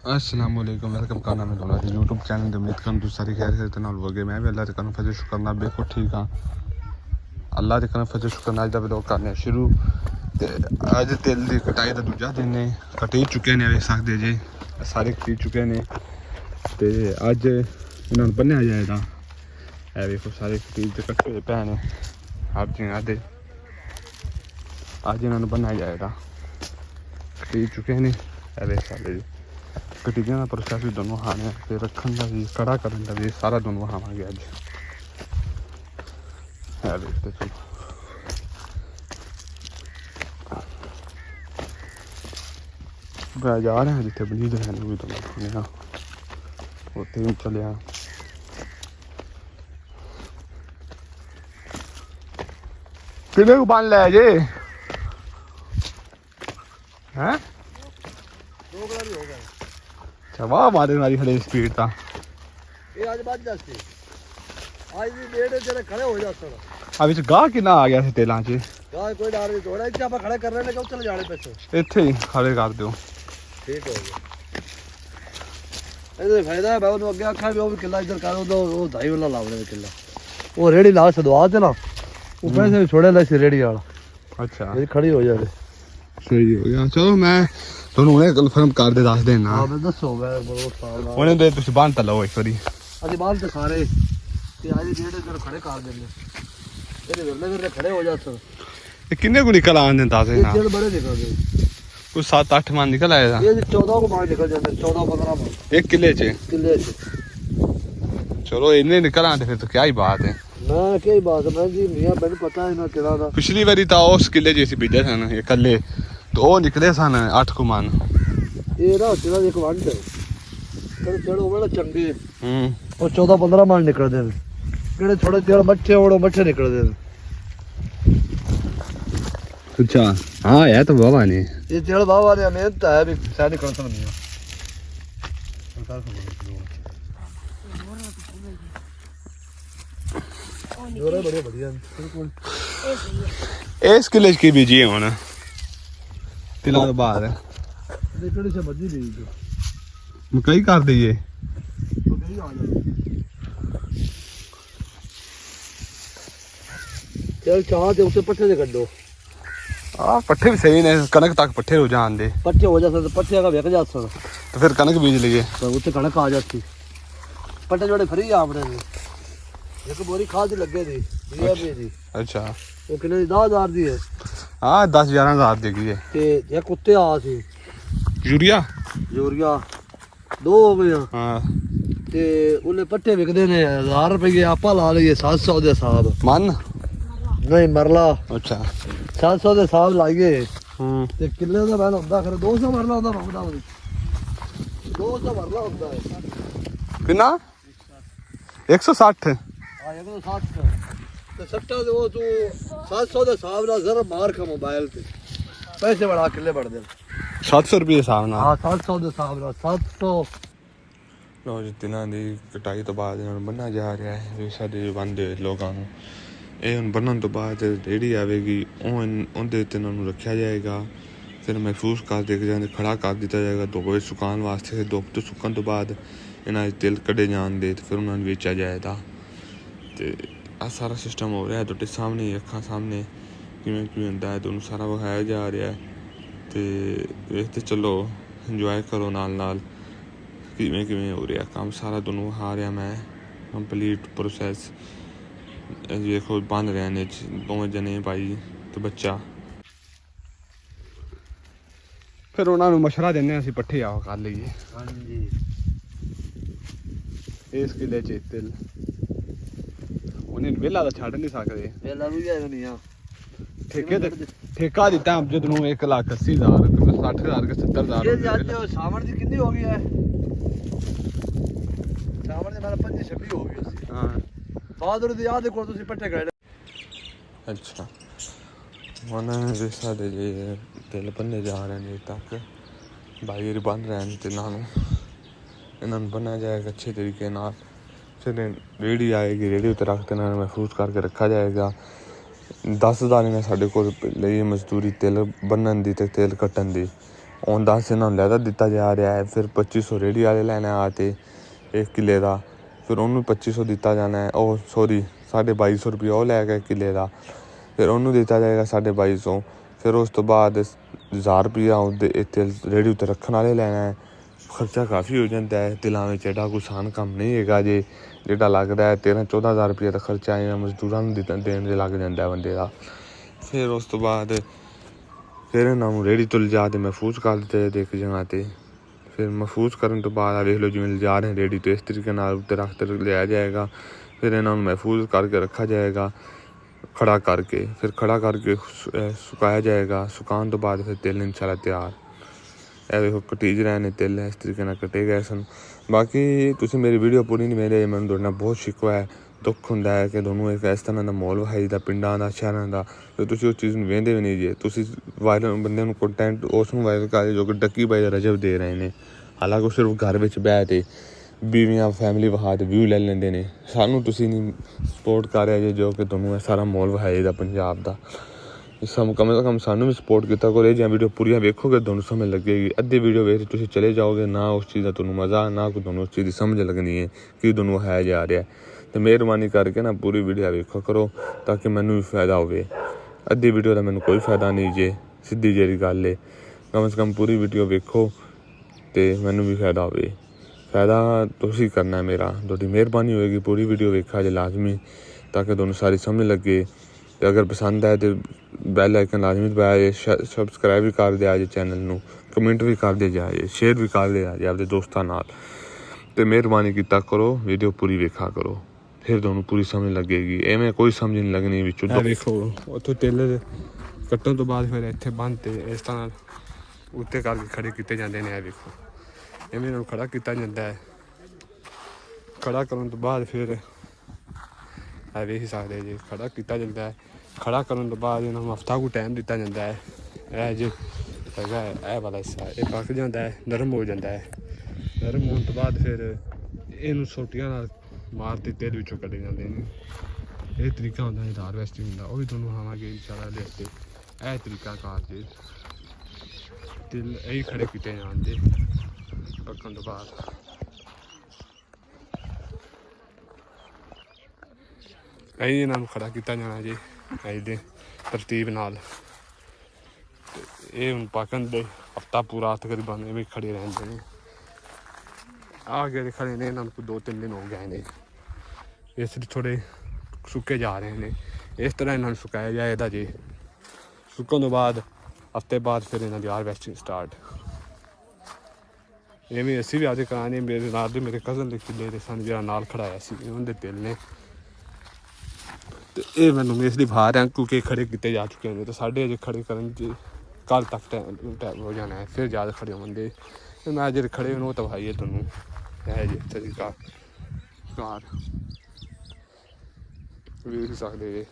अस्सलामुअलैकुम वेलकम करना मैं दोनों यूट्यूब चैनल ते उम्मीद करन तुम सारी खैर से तना लोगे मैं भी अल्लाह ते करन फजल शुक्र ना बिल्कुल ठीक हां अल्लाह ते करन फजल शुक्र ना दा व्लॉग करने शुरू ते अज तिल दी कटाई दा दूजा दिन ने कटी चुके ने देख सकदे जे सारे कटी चुके ने ते अज इन्हां बन्नया जाएगा ए देखो सारे कटी ते कट्टे हुए पे ने आप जी आदे अज इन्हां बन्नया जाएगा कटी चुके ने ए देख सकदे कटीजियां का प्रोसैस भी दोनों खाने फिर रखन का भी कड़ा करन का भी सारा दोनों खावे अज है देखते चलो जा रहे हैं जिथे बली भी दोनों उत्थे भी चले किने को बन लै जे हैं वाह मारे मारी खड़े स्पीड था ये आज बात जाती आज भी डेढ़ जरे खड़े हो जाते हो अब इस गाह कितना आ गया तेलां च गाय कोई डर नहीं थोड़ा इतना आप खड़े कर रहे हैं कब चले जाने पैसे इत्थे ही खड़े कर दो ठीक हो गया ਇਹਦੇ ਫਾਇਦਾ ਹੈ ਬਾਉ ਨੂੰ ਅੱਗੇ ਆਖਾਂ ਵੀ ਉਹ ਵੀ ਕਿੱਲਾ ਇੱਧਰ ਕਰ ਉਹ ਢਾਈ ਵਾਲਾ ਲਾਵਣੇ ਕਿੱਲਾ ਉਹ ਰੇੜੀ ਲਾ ਸਦਵਾ ਤੇ ਨਾ ਉਹ ਪੈਸੇ ਛੋੜੇ ਲੈ ਸੀ ਰੇੜੀ ਵਾਲਾ अच्छा ਇਹ ਖੜੀ ਹੋ ਜਾਵੇ सही हो गया चलो मैं ਤੁਹਾਨੂੰ ਹੁਣੇ ਕਨਫਰਮ ਕਰ ਦੇ ਦੱਸ ਦੇਣਾ ਹਾਂ ਮੈਂ ਦੱਸੋ ਮੈਂ ਬਹੁਤ ਸਾਲ ਨਾਲ ਉਹਨੇ ਦੇ ਤੁਸੀਂ ਬੰਨ ਤਾ ਲਓ ਇੱਕ ਵਾਰੀ ਅਸੀਂ ਬਾਹਰ ਤੇ ਸਾਰੇ ਤੇ ਅੱਜ ਜਿਹੜੇ ਇੱਧਰ ਖੜੇ ਕਰ ਦਿੰਦੇ ਇਹਦੇ ਵਿਰਲੇ ਖੜੇ ਹੋ ਜਾਂਦੇ ਇਹ ਕਿੰਨੇ ਕੁ ਨਿਕਲ ਆਉਂਦੇ ਨੇ ਦੱਸ ਦੇਣਾ ਇਹ ਜਿਹੜੇ ਬੜੇ ਨਿਕਲਦੇ ਕੋਈ 7-8 ਮਨ ਨਿਕਲ ਆਏਗਾ ਇਹ 14 ਕੋ ਮਾਰ ਨਿਕਲ ਜਾਂਦੇ 14-15 ਮਨ ਇੱਕ ਕਿੱਲੇ 'ਚ ਕਿੱਲੇ 'ਚ ਚਲੋ ਇੰਨੇ ਨਿਕਲ ਆਉਂਦੇ ਫਿਰ ਤਾਂ ਕੀ ਹੀ ਬਾਤ ਹੈ ਨਾ ਕੀ ਬਾਤ ਹੈ ਜੀ ਮੀਆਂ ਮੈਨੂੰ ਪਤਾ ਇਹਨਾਂ ਕਿਹੜਾ ਦਾ ਪਿਛਲੀ ਵਾਰੀ ਤਾਂ ਉਸ ਕਿੱਲੇ 'ਚ ਅਸੀਂ ਬੀਜੇ ਸਨ ਇਕੱਲੇ ਤੇ ਉਹ ਨਿਕਲੇ ਸਨ 8 ਕੁ ਮਨ ਇਹ ਨਾ ਜਿਹੜਾ ਇੱਕ ਵੰਡ ਹੈ ਚੜੋ ਵਾਲਾ ਚੰਗੇ ਉਹ 14-15 ਮਨ ਨਿਕਲਦੇ ਨੇ ਕਿਹੜੇ ਥੋੜੇ ਜਿਹੇ ਮੱਠੇ ਹੋੜੋ ਮੱਠੇ ਨਿਕਲਦੇ ਨੇ अच्छा हाँ यार तो बाबा ने ये तेल बाबा ने मेहनत है भी शायद निकल सकती है जोरे बड़े बढ़िया बिल्कुल इस किले की बीजी है हुन तिला तो बाद देखड़ी से मर्जी बीज दो मकई कर दईए मकई आ जाए तेल चाह दे उसे पट्टे से कड्डो हाँ पट्ठे भी सही ने कनक तक पट्ठे हो जान दे पट्टे हो जाते तो पट्टे का बिक जाता तो फिर कनक बीज लीजिए तो उत्ते कणक आ जाती पट्टे जोड़े फ्री आपने एक बोरी खाद लगे थी 20 रुपए दी अच्छा वो किलो 10,000 दी है हाँ 10-11 हज़ार देगी है ते ये कुत्ते आ सी यूरिया यूरिया 2 हो गए हाँ ते उन्हें पट्टे बिकदे ने 1000 रुपए आपा ला लिए 700 दे हिसाब मन नहीं मरला अच्छा 700 ਦੇ ਹਿਸਾਬ ਲਾਈਏ ਤੇ ਕਿੱਲੇ ਦਾ ਬੈਲ ਹੁੰਦਾ ਫਿਰ 200 ਮਰਲਾ ਹੁੰਦਾ ਬੰਦਾ 200 ਮਰਲਾ ਹੁੰਦਾ ਹੈ कितना 160 ਹਾਂ 160 ਤੇ 70 ਦੇ ਉਹ ਤੂੰ 700 ਦੇ ਹਿਸਾਬ ਨਾਲ ਜ਼ਰਾ ਮਾਰ ਖਾ ਮੋਬਾਈਲ ਤੇ ਪੈਸੇ ਬੜਾ ਕਿੱਲੇ बढ़ਦੇ 700 रुपये हिसाब ना ਹਾਂ 700 ਦੇ ਹਿਸਾਬ ਨਾਲ 700 ਲੋ ਜੀ ਤਿਨਾਂ ਦੀ ਕਟਾਈ ਤੋਂ ਬਾਅਦ ਇਹਨਾਂ ਨੂੰ ਬੰਨ੍ਹਿਆ ਜਾ ਰਿਹਾ ਹੈ ਵੀ ਸਾਡੇ ਬੰਦੇ ਲੋਕਾਂ ਨੂੰ ਇਹ ਹੁਣ ਬੰਨ੍ਹਣ ਤੋਂ ਬਾਅਦ ਰੇਹੜੀ ਆਵੇਗੀ ਉਹਦੇ ਉੱਤੇ ਇਹਨਾਂ ਨੂੰ ਰੱਖਿਆ ਜਾਏਗਾ ਫਿਰ ਮਹਿਫੂਜ਼ ਕਰ ਦੇ ਕੇ ਖੜਾ ਕਰ ਦਿੱਤਾ ਜਾਏਗਾ ਧੁੱਪ ਵਿੱਚ ਸੁਕਾਉਣ ਵਾਸਤੇ ਧੁੱਪ ਤੋਂ ਸੁੱਕਣ ਤੋਂ ਬਾਅਦ ਇਹਨਾਂ ਦੇ ਤਿਲ ਕੱਢੇ ਜਾਣਗੇ ਤੇ ਫਿਰ ਉਹਨਾਂ ਨੂੰ ਵੇਚਿਆ ਜਾਏਗਾ ਤੇ ਆਹ ਸਾਰਾ ਸਿਸਟਮ ਹੋ ਰਿਹਾ ਤੁਹਾਡੇ ਸਾਹਮਣੇ ਅੱਖਾਂ ਸਾਹਮਣੇ ਕਿਵੇਂ ਕਿਵੇਂ ਹੁੰਦਾ ਹੈ ਤੁਹਾਨੂੰ ਸਾਰਾ ਵਿਖਾਇਆ ਜਾ ਰਿਹਾ ਤੇ ਵੇਖਦੇ ਚਲੋ ਇੰਜੋਏ ਕਰੋ ਨਾਲ ਨਾਲ ਕਿਵੇਂ ਕਿਵੇਂ ਹੋ ਰਿਹਾ ਕੰਮ ਸਾਰਾ ਤੁਹਾਨੂੰ ਵਿਖਾ ਰਿਹਾ ਮੈਂ ਕੰਪਲੀਟ ਪ੍ਰੋਸੈਸ देखो बन रहे हैं दोवें जने भाई तो बच्चा फिर उन्होंने मशवरा देने असीं पट्ठे आओ कर लीए हाँ जी इस किले च तिल उन्हें वेला तो छड्ड नहीं सकते वेला भी है नहीं हां ठेका दिता अमजद नूं 1,80,000 60,000 के 70,000 ये आज सावन दी कितनी हो गई है सावन दे मेरा 25-26 हो गई सी हां बहादुर दी याद को तुसी पट्टे गए अच्छा ਹੁਣ ਵੀ ਸਾਡੇ ਜੇ ਤਿਲ ਬੰਨੇ ਜਾ ਰਹੇ ਨੇ ਤੱਕ ਬਾਈ ਬਣ ਰਹੇ ਨੇ ਤਿਲਾਂ ਨੂੰ ਇਹਨਾਂ ਨੂੰ ਬੰਨਿਆ ਜਾਏਗਾ ਅੱਛੇ ਤਰੀਕੇ ਨਾਲ ਫਿਰ ਰੇਹੜੀ ਆਏਗੀ ਰੇਹੜੀ ਉੱਤੇ ਰੱਖ ਕੇ ਇਹਨਾਂ ਨੂੰ ਮਹਿਫੂਜ਼ ਕਰਕੇ ਰੱਖਿਆ ਜਾਏਗਾ 10 ਦਾਣੇ ਨੇ ਸਾਡੇ ਕੋਲ ਲਈ ਮਜ਼ਦੂਰੀ ਤਿਲ ਬੰਨਣ ਦੀ ਤੇ ਤਿਲ ਕੱਟਣ ਦੀ ਹੁਣ 10 ਇਹਨਾਂ ਨੂੰ ਲੈਦਾ ਦਿੱਤਾ ਜਾ ਰਿਹਾ ਹੈ। ਫਿਰ 2500 ਰੇਹੜੀ ਵਾਲੇ ਲੈਣਾ ਆ ਤੇ 1 ਕਿੱਲੇ ਦਾ, ਫਿਰ ਉਹਨੂੰ 2500 ਦਿੱਤਾ ਜਾਣਾ ਹੈ। ਉਹ ਸੋਰੀ 2250 ਰੁਪਏ ਉਹ ਲੈ ਗਿਆ ਕਿੱਲੇ ਦਾ, ਫਿਰ ਉਹਨੂੰ ਦਿੱਤਾ ਜਾਏਗਾ 2250। ਫਿਰ ਉਸ ਤੋਂ ਬਾਅਦ 1000 ਰੁਪਈਆ ਉਹਦੇ ਇੱਥੇ ਰੇਹੜੀ ਉੱਤੇ ਰੱਖਣ ਵਾਲੇ ਲੈਣਾ ਹੈ। ਖਰਚਾ ਕਾਫੀ ਹੋ ਜਾਂਦਾ ਹੈ। ਤਿਲਾਂ ਵਿੱਚ ਐਡਾ ਕੋਈ ਆਸਾਨ ਕੰਮ ਨਹੀਂ ਹੈਗਾ ਜੇ ਜਿਹੜਾ ਲੱਗਦਾ ਹੈ। 13-14 ਹਜ਼ਾਰ ਰੁਪਈਆ ਦਾ ਖਰਚਾ ਇਹਨਾਂ ਮਜ਼ਦੂਰਾਂ ਨੂੰ ਦੇਣ ਦੇ ਲੱਗ ਜਾਂਦਾ ਬੰਦੇ ਦਾ। ਫਿਰ ਉਸ ਤੋਂ ਬਾਅਦ ਫਿਰ ਇਹਨਾਂ ਨੂੰ ਰੇਹੜੀ ਤੋਂ ਲਿਜਾ ਕੇ ਮਹਿਫੂਜ਼ ਕਰ ਦਿੱਤੇ ਇੱਕ ਜਗ੍ਹਾ 'ਤੇ। ਫਿਰ ਮਹਿਫੂਜ਼ ਕਰਨ ਤੋਂ ਬਾਅਦ ਵੇਖ ਲਓ ਜਿਵੇਂ ਲਿਜਾ ਰਹੇ ਰੇਹੜੀ ਤੋਂ ਇਸ ਤਰੀਕੇ ਨਾਲ ਉੱਤੇ ਰੱਖ ਕੇ ਲਿਆ ਜਾਏਗਾ। ਫਿਰ ਇਹਨਾਂ ਨੂੰ ਮਹਿਫੂਜ਼ ਕਰਕੇ ਰੱਖਿਆ ਜਾਏਗਾ ਖੜਾ ਕਰਕੇ। ਫਿਰ ਖੜਾ ਕਰਕੇ ਸੁਕਾਇਆ ਜਾਏਗਾ। ਸੁਕਾਉਣ ਤੋਂ ਬਾਅਦ ਫਿਰ ਤਿਲ ਇਨਸ਼ਾਅੱਲਾ ਤਿਆਰ। ਇਹ ਵੇਖੋ ਕਟੀਜ ਰਹੇ ਨੇ ਤਿਲ, ਇਸ ਤਰੀਕੇ ਨਾਲ ਕੱਟੇ ਗਏ ਸਨ। ਬਾਕੀ ਤੁਸੀਂ ਮੇਰੀ ਵੀਡੀਓ ਪੂਰੀ ਨਹੀਂ ਮੇਰੇ, ਮੈਨੂੰ ਤੁਹਾਡੇ ਨਾਲ ਬਹੁਤ ਸ਼ਿਕਵਾ ਹੈ, ਦੁੱਖ ਹੁੰਦਾ ਹੈ ਕਿ ਤੁਹਾਨੂੰ ਇੱਕ ਇਸ ਤਰ੍ਹਾਂ ਦਾ ਮਾਹੌਲ ਵਿਖਾਈ ਦਾ ਪਿੰਡਾਂ ਦਾ ਸ਼ਹਿਰਾਂ ਦਾ, ਅਤੇ ਤੁਸੀਂ ਉਸ ਚੀਜ਼ ਨੂੰ ਵੇਖਦੇ ਵੀ ਨਹੀਂ ਜੇ। ਤੁਸੀਂ ਵਾਇਰਲ ਬੰਦੇ ਨੂੰ ਕੰਟੈਂਟ ਉਸ ਨੂੰ ਵਾਇਰਲ ਕਰ ਜੋ ਕਿ ਡੱਕੀ ਬਾਈ ਦਾ ਰਜਬ ਦੇ ਰਹੇ ਨੇ, ਹਾਲਾਂਕਿ ਉਹ ਸਿਰਫ ਘਰ ਵਿੱਚ ਬਹਿ ਕੇ ਬੀਵੀਆਂ ਫੈਮਿਲੀ ਵਿਖਾ ਕੇ ਵਿਊ ਲੈ ਲੈਂਦੇ ਨੇ। ਸਾਨੂੰ ਤੁਸੀਂ ਨਹੀਂ ਸਪੋਰਟ ਕਰ ਰਹੇ ਜੇ ਜੋ ਕਿ ਤੁਹਾਨੂੰ ਇਹ ਸਾਰਾ ਮਾਹੌਲ ਵਿਖਾਏ ਦਾ ਪੰਜਾਬ ਦਾ। ਕਮ ਤੋਂ ਕਮ ਸਾਨੂੰ ਵੀ ਸਪੋਰਟ ਕੀਤਾ ਕਰੋ। ਇਹ ਜਿਹੀਆਂ ਵੀਡੀਓ ਪੂਰੀਆਂ ਵੇਖੋਗੇ ਤੁਹਾਨੂੰ ਸਮਝ ਲੱਗੇਗੀ। ਅੱਧੀ ਵੀਡੀਓ ਵੇਖ ਤੁਸੀਂ ਚਲੇ ਜਾਓਗੇ, ਨਾ ਉਸ ਚੀਜ਼ ਦਾ ਤੁਹਾਨੂੰ ਮਜ਼ਾ, ਨਾ ਕੋਈ ਤੁਹਾਨੂੰ ਉਸ ਚੀਜ਼ ਦੀ ਸਮਝ ਲੱਗਣੀ ਹੈ ਕਿ ਤੁਹਾਨੂੰ ਵਿਖਾਇਆ ਜਾ ਰਿਹਾ। ਅਤੇ ਮਿਹਰਬਾਨੀ ਕਰਕੇ ਨਾ ਪੂਰੀ ਵੀਡੀਓ ਵੇਖੋ ਕਰੋ ਤਾਂ ਕਿ ਮੈਨੂੰ ਵੀ ਫਾਇਦਾ ਹੋਵੇ। ਅੱਧੀ ਵੀਡੀਓ ਦਾ ਮੈਨੂੰ ਕੋਈ ਫਾਇਦਾ ਨਹੀਂ ਜੇ, ਸਿੱਧੀ ਜਿਹੜੀ ਗੱਲ ਹੈ। ਕਮ ਸੇ ਕਮ ਪੂਰੀ ਵੀਡੀਓ ਵੇਖੋ ਅਤੇ ਮੈਨੂੰ ਵੀ ਫਾਇਦਾ ਹੋਵੇ। ਫਾਇਦਾ ਤੁਸੀਂ ਕਰਨਾ ਮੇਰਾ, ਤੁਹਾਡੀ ਮਿਹਰਬਾਨੀ ਹੋਏਗੀ। ਪੂਰੀ ਵੀਡੀਓ ਵੇਖਾ ਜੇ ਲਾਜ਼ਮੀ ਤਾਂ ਕਿ ਤੁਹਾਨੂੰ ਸਾਰੀ ਸਮਝ ਲੱਗੇ। ਅਤੇ ਅਗਰ ਪਸੰਦ ਆਏ ਤਾਂ ਬੈਲ ਆਈਕਨ ਲਾਜ਼ਮੀ ਦਬਾਇਆ ਜੇ, ਸਬਸਕ੍ਰਾਈਬ ਵੀ ਕਰ ਦਿਆ ਜੇ ਚੈਨਲ ਨੂੰ, ਕਮੈਂਟ ਵੀ ਕਰਦੇ ਜਾ ਜੇ, ਸ਼ੇਅਰ ਵੀ ਕਰ ਦਿਆ ਜੇ ਆਪਣੇ ਦੋਸਤਾਂ ਨਾਲ। ਅਤੇ ਮਿਹਰਬਾਨੀ ਕੀਤਾ ਕਰੋ ਵੀਡੀਓ ਪੂਰੀ ਵੇਖਾ ਕਰੋ, ਫਿਰ ਤੁਹਾਨੂੰ ਪੂਰੀ ਸਮਝ ਲੱਗੇਗੀ। ਐਵੇਂ ਕੋਈ ਸਮਝ ਨਹੀਂ ਲੱਗਣੀ ਵਿੱਚੋਂ। ਵੇਖੋ ਉੱਥੋਂ ਤਿਲ ਕੱਟਣ ਤੋਂ ਬਾਅਦ ਫਿਰ ਇੱਥੇ ਬੰਨ੍ਹ ਤੇ ਇਸ ਤਰ੍ਹਾਂ ਉੱਤੇ ਕਰਕੇ ਖੜੇ ਕੀਤੇ ਜਾਂਦੇ ਨੇ। ਇਹ ਵੇਖੋ ਐਵੇਂ ਇਹਨਾਂ ਨੂੰ ਖੜਾ ਕੀਤਾ ਜਾਂਦਾ ਹੈ। ਖੜਾ ਕਰਨ ਤੋਂ ਬਾਅਦ ਫਿਰ ਇਹ ਵੇਖ ਸਕਦੇ ਜੇ ਖੜਾ ਕੀਤਾ ਜਾਂਦਾ ਹੈ। ਖੜਾ ਕਰਨ ਤੋਂ ਬਾਅਦ ਇਹਨਾਂ ਨੂੰ ਹਫ਼ਤਾ ਕੁ ਟਾਈਮ ਦਿੱਤਾ ਜਾਂਦਾ ਹੈ। ਇਹ ਜੇ ਹੈਗਾ ਇਹ ਵਾਲਾ ਹਿੱਸਾ ਇਹ ਪੱਕ ਜਾਂਦਾ ਹੈ, ਨਰਮ ਹੋ ਜਾਂਦਾ ਹੈ। ਨਰਮ ਹੋਣ ਤੋਂ ਬਾਅਦ ਫਿਰ ਇਹਨੂੰ ਸੋਟੀਆਂ ਨਾਲ ਮਾਰ ਕੇ ਤੇਲ ਵਿੱਚੋਂ ਕੱਢੇ ਜਾਂਦੇ ਨੇ। ਇਹ ਤਰੀਕਾ ਹੁੰਦਾ ਹੈ ਦਾਲ ਵੈਸਟਿੰਗ ਦਾ, ਉਹ ਵੀ ਤੁਹਾਨੂੰ ਖਾਵਾਂਗੇ ਇਨਸ਼ਾਅੱਲਾ ਦੇ ਉੱਤੇ। ਇਹ ਤਰੀਕਾ ਕਾਰ ਜੇ ਤਿਲ ਇਹੀ ਖੜੇ ਕੀਤੇ ਜਾਂਦੇ ਪੱਕਣ ਤੋਂ ਬਾਅਦ। ਇਹੀ ਇਹਨਾਂ ਨੂੰ ਖੜਾ ਕੀਤਾ ਜਾਣਾ ਜੀ ਇਹਦੇ ਤਰਤੀਬ ਨਾਲ। ਇਹ ਹੁਣ ਪੱਕਣ ਦੇ ਹਫ਼ਤਾ ਪੂਰਾ ਤਕਰੀਬਨ ਐਵੇਂ ਖੜੇ ਰਹਿੰਦੇ ਨੇ। ਆਹ ਜਿਹੜੇ ਖੜੇ ਨੇ ਇਹਨਾਂ ਨੂੰ ਕੋਈ 2-3 ਦਿਨ ਹੋ ਗਏ ਨੇ, ਇਸ ਲਈ ਥੋੜ੍ਹੇ ਸੁੱਕੇ ਜਾ ਰਹੇ ਨੇ। ਇਸ ਤਰ੍ਹਾਂ ਇਹਨਾਂ ਨੂੰ ਸੁਕਾਇਆ ਜਾਏਗਾ ਜੀ। ਸੁੱਕਣ ਤੋਂ ਬਾਅਦ ਹਫ਼ਤੇ ਬਾਅਦ ਫਿਰ ਇਹਨਾਂ ਦੀ ਹਾਰਵੈਸਟਿੰਗ ਸਟਾਰਟ। ਐਵੇਂ ਅਸੀਂ ਵੀ ਆਦੇ ਕਰਾਂਗੇ। ਮੇਰੇ ਨਾਲ ਦੇ ਮੇਰੇ ਕਜ਼ਨ ਦੇ ਕਿੱਲੇ ਦੇ ਸਨ ਜਿਹੜਾ ਨਾਲ ਖੜਾਇਆ ਸੀ, ਉਹਦੇ ਤਿਲ ਨੇ। ਅਤੇ ਇਹ ਮੈਨੂੰ ਇਸ ਲਈ ਵਿਖਾ ਰਿਹਾ ਕਿਉਂਕਿ ਖੜੇ ਕੀਤੇ ਜਾ ਚੁੱਕੇ ਨੇ। ਅਤੇ ਸਾਡੇ ਅਜੇ ਖੜੇ ਕਰਨ 'ਚ ਕੱਲ੍ਹ ਤੱਕ ਟਾਈਮ ਹੋ ਜਾਣਾ ਹੈ, ਫਿਰ ਜ਼ਿਆਦਾ ਖੜੇ ਹੋਣਗੇ। ਅਤੇ ਮੈਂ ਜਿਹੜੇ ਖੜੇ ਹੋਣ ਉਹ ਤਾਂ ਵਿਖਾਈਏ ਤੁਹਾਨੂੰ। ਇਹ ਜੇ ਤਰੀਕਾ ਕਾਰ ਵੇਖ ਸਕਦੇ ਜੇ।